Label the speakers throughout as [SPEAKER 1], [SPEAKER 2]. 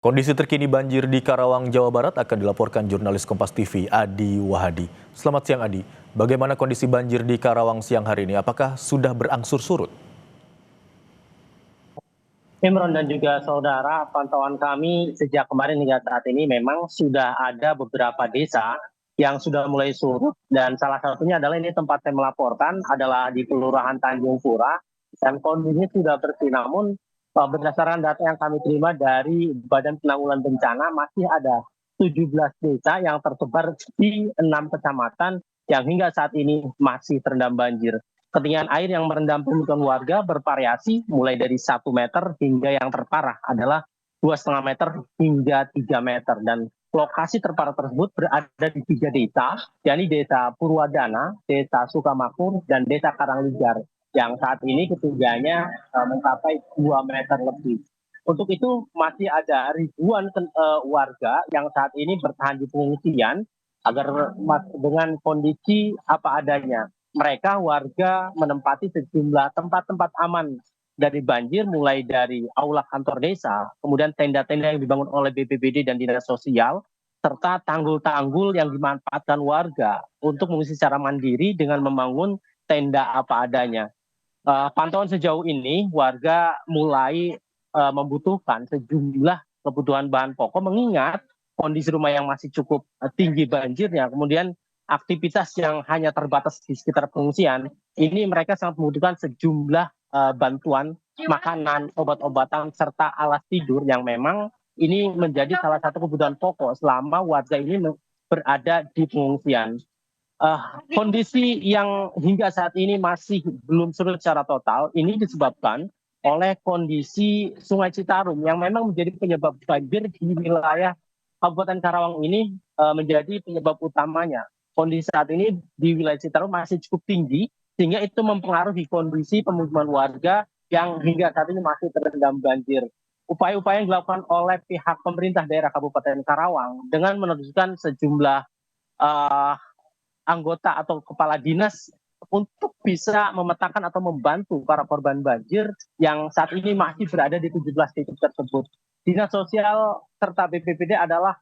[SPEAKER 1] Kondisi terkini banjir di Karawang, Jawa Barat akan dilaporkan jurnalis Kompas TV Adi Wahadi. Selamat siang Adi, bagaimana kondisi banjir di Karawang siang hari ini? Apakah sudah berangsur surut?
[SPEAKER 2] Imron dan juga saudara, pantauan kami sejak kemarin hingga saat ini memang sudah ada beberapa desa yang sudah mulai surut, dan salah satunya adalah ini tempat saya melaporkan adalah di Kelurahan Tanjung Pura, dan kondisinya sudah bersih. Namun berdasarkan data yang kami terima dari Badan Penanggulangan Bencana, masih ada 17 desa yang tersebar di 6 kecamatan yang hingga saat ini masih terendam banjir. Ketinggian air yang merendam permukiman warga bervariasi mulai dari 1 meter hingga yang terparah adalah 2,5 meter hingga 3 meter. Dan lokasi terparah tersebut berada di 3 desa, yakni Desa Purwadana, Desa Sukamakmur, dan Desa Karangligar, yang saat ini ketinggiannya mencapai 2 meter lebih. Untuk itu masih ada ribuan warga yang saat ini bertahan di pengungsian agar dengan kondisi apa adanya. Mereka warga menempati sejumlah tempat-tempat aman dari banjir, mulai dari aula kantor desa, kemudian tenda-tenda yang dibangun oleh BPBD dan Dinas Sosial, serta tanggul-tanggul yang dimanfaatkan warga untuk mengungsi secara mandiri dengan membangun tenda apa adanya. Pantauan sejauh ini warga mulai membutuhkan sejumlah kebutuhan bahan pokok, mengingat kondisi rumah yang masih cukup tinggi banjirnya, kemudian aktivitas yang hanya terbatas di sekitar pengungsian, ini mereka sangat membutuhkan sejumlah bantuan makanan, obat-obatan, serta alas tidur yang memang ini menjadi salah satu kebutuhan pokok selama warga ini berada di pengungsian. Kondisi yang hingga saat ini masih belum surut secara total ini disebabkan oleh kondisi Sungai Citarum yang memang menjadi penyebab banjir di wilayah Kabupaten Karawang ini, menjadi penyebab utamanya. Kondisi saat ini di wilayah Citarum masih cukup tinggi, sehingga itu mempengaruhi kondisi pemukiman warga yang hingga saat ini masih terendam banjir. Upaya-upaya yang dilakukan oleh pihak pemerintah daerah Kabupaten Karawang dengan menerjunkan sejumlah uh, anggota atau kepala dinas untuk bisa memetakan atau membantu para korban banjir yang saat ini masih berada di 17 titik tersebut. Dinas Sosial serta BPBD adalah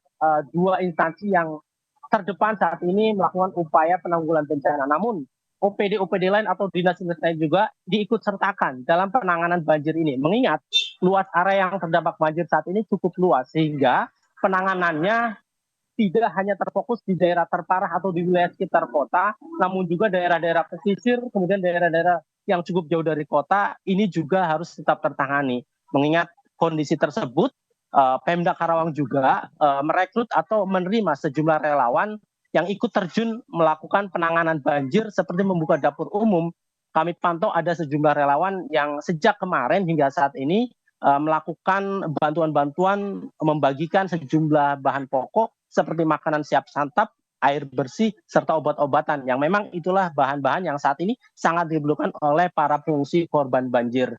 [SPEAKER 2] dua instansi yang terdepan saat ini melakukan upaya penanggulangan bencana. Namun OPD-OPD lain atau dinas-dinas lain juga diikut sertakan dalam penanganan banjir ini. Mengingat luas area yang terdampak banjir saat ini cukup luas, sehingga penanganannya tidak hanya terfokus di daerah terparah atau di wilayah sekitar kota, namun juga daerah-daerah pesisir, kemudian daerah-daerah yang cukup jauh dari kota, ini juga harus tetap tertangani. Mengingat kondisi tersebut, Pemda Karawang juga merekrut atau menerima sejumlah relawan yang ikut terjun melakukan penanganan banjir seperti membuka dapur umum. Kami pantau ada sejumlah relawan yang sejak kemarin hingga saat ini melakukan bantuan-bantuan, membagikan sejumlah bahan pokok seperti makanan siap santap, air bersih, serta obat-obatan yang memang itulah bahan-bahan yang saat ini sangat dibutuhkan oleh para pengungsi korban banjir.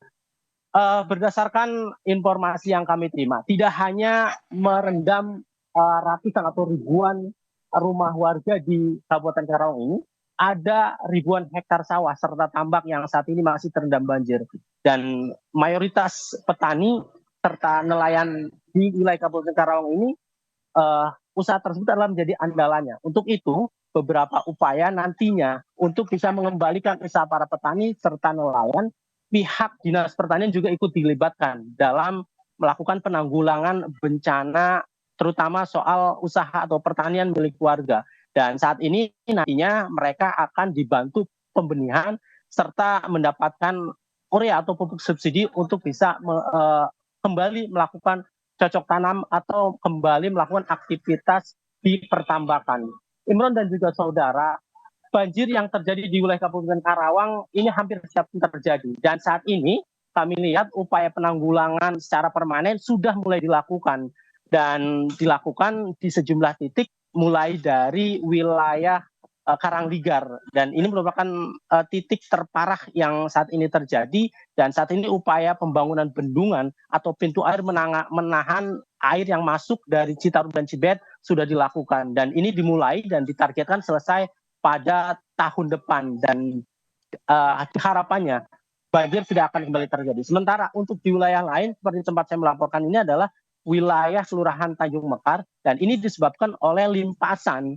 [SPEAKER 2] Berdasarkan informasi yang kami terima, tidak hanya merendam ratusan atau ribuan rumah warga di Kabupaten Karawang ini, ada ribuan hektar sawah serta tambak yang saat ini masih terendam banjir. Dan mayoritas petani serta nelayan di wilayah Kabupaten Karawang ini, usaha tersebut adalah menjadi andalannya. Untuk itu, beberapa upaya nantinya untuk bisa mengembalikan usaha para petani serta nelayan, pihak Dinas Pertanian juga ikut dilibatkan dalam melakukan penanggulangan bencana, terutama soal usaha atau pertanian milik warga. Dan saat ini nantinya mereka akan dibantu pembenihan serta mendapatkan urea atau pupuk subsidi untuk bisa kembali melakukan cocok tanam atau kembali melakukan aktivitas di pertambakan. Imron dan juga saudara, banjir yang terjadi di wilayah Kabupaten Karawang ini hampir setiap terjadi. Dan saat ini kami lihat upaya penanggulangan secara permanen sudah mulai dilakukan. Dan dilakukan di sejumlah titik mulai dari wilayah Karangligar. Dan ini merupakan titik terparah yang saat ini terjadi. Dan saat ini upaya pembangunan bendungan atau pintu air menahan air yang masuk dari Citarum dan Cibet sudah dilakukan. Dan ini dimulai dan ditargetkan selesai pada tahun depan. Dan harapannya banjir tidak akan kembali terjadi. Sementara untuk di wilayah lain seperti tempat saya melaporkan ini adalah wilayah Kelurahan Tanjung Mekar, dan ini disebabkan oleh limpasan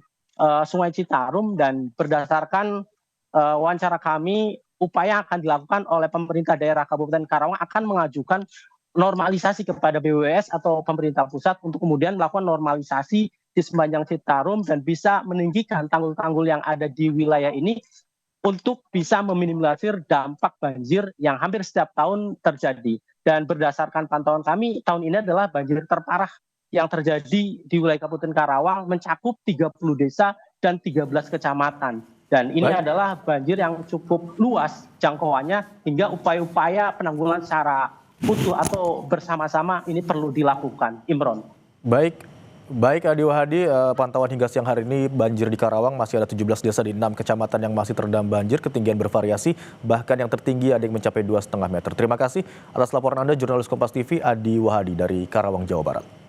[SPEAKER 2] Sungai Citarum. Dan berdasarkan wawancara kami, upaya yang akan dilakukan oleh pemerintah daerah Kabupaten Karawang akan mengajukan normalisasi kepada BWS atau pemerintah pusat untuk kemudian melakukan normalisasi di sepanjang Citarum dan bisa meninggikan tanggul-tanggul yang ada di wilayah ini untuk bisa meminimalisir dampak banjir yang hampir setiap tahun terjadi. Dan berdasarkan pantauan kami, tahun ini adalah banjir terparah yang terjadi di wilayah Kabupaten Karawang, mencakup 30 desa dan 13 kecamatan. Dan ini
[SPEAKER 1] Baik.
[SPEAKER 2] adalah banjir yang cukup luas jangkauannya, hingga upaya-upaya penanggulangan secara utuh atau bersama-sama ini perlu dilakukan. Imron.
[SPEAKER 1] Baik, baik Adi Wahadi, pantauan hingga siang hari ini banjir di Karawang masih ada 17 desa di 6 kecamatan yang masih terendam banjir, ketinggian bervariasi, bahkan yang tertinggi ada yang mencapai 2,5 meter. Terima kasih atas laporan Anda, jurnalis Kompas TV Adi Wahadi dari Karawang, Jawa Barat.